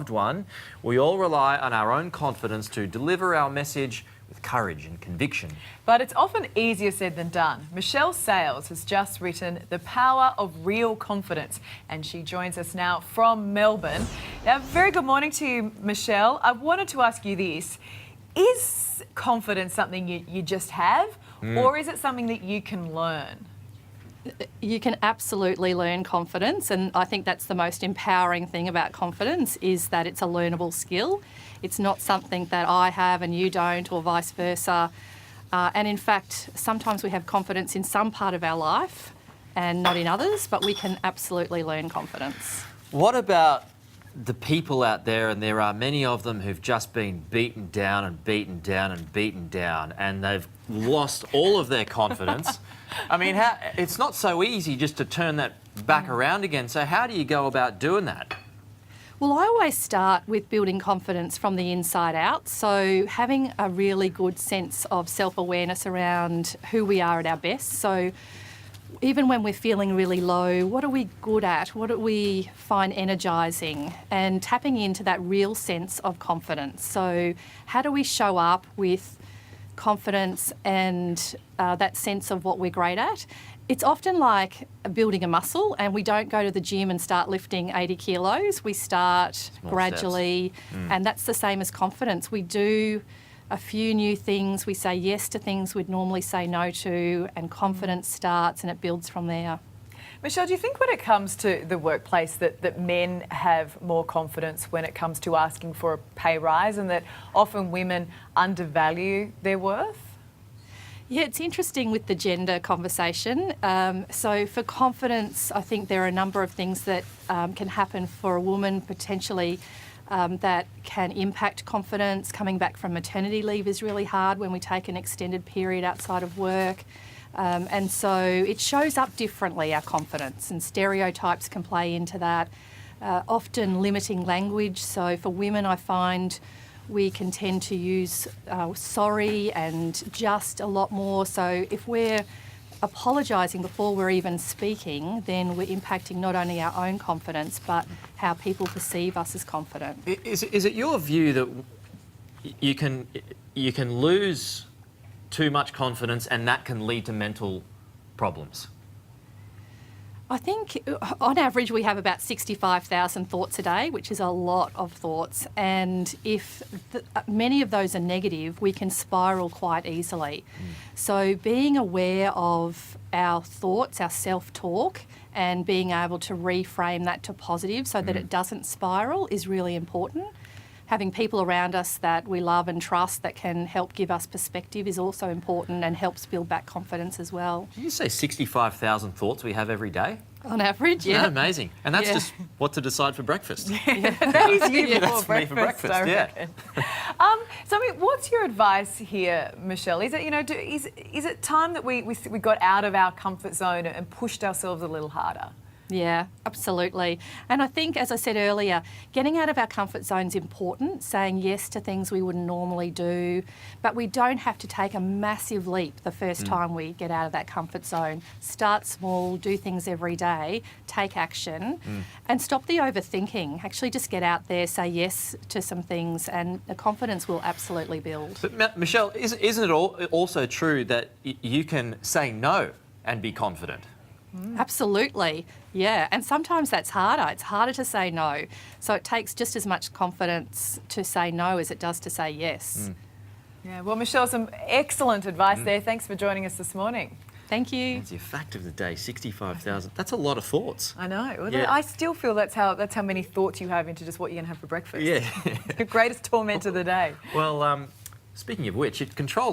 loved one, we all rely on our own confidence to deliver our message with courage and conviction. But it's often easier said than done. Michelle Sales has just written The Power of Real Confidence, and she joins us now from Melbourne. Now, very good morning to you, Michelle. I wanted to ask you this. Is confidence something you just have, or is it something that you can learn? You can absolutely learn confidence, and I think that's the most empowering thing about confidence, is that it's a learnable skill. It's not something that I have and you don't, or vice versa. And in fact, sometimes we have confidence in some part of our life and not in others, but we can absolutely learn confidence. What about the people out there, and there are many of them who've just been beaten down and beaten down and beaten down, and they've lost all of their confidence? I mean, it's not so easy just to turn that back around again. So how do you go about doing that? Well, I always start with building confidence from the inside out. So having a really good sense of self-awareness around who we are at our best. So even when we're feeling really low, what are we good at? What do we find energising? And tapping into that real sense of confidence. So how do we show up with confidence and that sense of what we're great at? It's often like building a muscle, and we don't go to the gym and start lifting 80 kilos. We start Small gradually, and that's the same as confidence. We do a few new things. We say yes to things we'd normally say no to, and confidence starts and it builds from there. Michelle, do you think when it comes to the workplace that men have more confidence when it comes to asking for a pay rise, and that often women undervalue their worth? Yeah, it's interesting with the gender conversation. So for confidence, I think there are a number of things that can happen for a woman potentially that can impact confidence. Coming back from maternity leave is really hard when we take an extended period outside of work. And so it shows up differently, our confidence, and stereotypes can play into that. Often limiting language. So for women, I find we can tend to use sorry and just a lot more. So if we're apologising before we're even speaking, then we're impacting not only our own confidence, but how people perceive us as confident. Is it your view that you can lose too much confidence and that can lead to mental problems? I think on average we have about 65,000 thoughts a day, which is a lot of thoughts. And if many of those are negative, we can spiral quite easily. So being aware of our thoughts, our self-talk, and being able to reframe that to positive so that it doesn't spiral is really important. Having people around us that we love and trust that can help give us perspective is also important and helps build back confidence as well. Did you say 65,000 thouts we have every day? On average, yeah. No, amazing. And that's just what to decide for breakfast. That is you before That's me for breakfast, I yeah. reckon. So, I mean, what's your advice here, Michelle? Is it, is it time that we got out of our comfort zone and pushed ourselves a little harder? Yeah, absolutely. And I think, as I said earlier, getting out of our comfort zone is important, saying yes to things we wouldn't normally do, but we don't have to take a massive leap the first time we get out of that comfort zone. Start small, do things every day, take action, and stop the overthinking. Actually just get out there, say yes to some things, and the confidence will absolutely build. But Michelle, isn't it also true that you can say no and be confident? Absolutely, yeah. And sometimes that's harder. It's harder to say no. So it takes just as much confidence to say no as it does to say yes. Yeah, well, Michelle, some excellent advice there. Thanks for joining us this morning. Thank you. That's your fact of the day, 65,000. That's a lot of thoughts. I know. Well, Yeah. I still feel that's how many thoughts you have into just what you're going to have for breakfast. Yeah. The greatest torment of the day. Well, speaking of which, it controls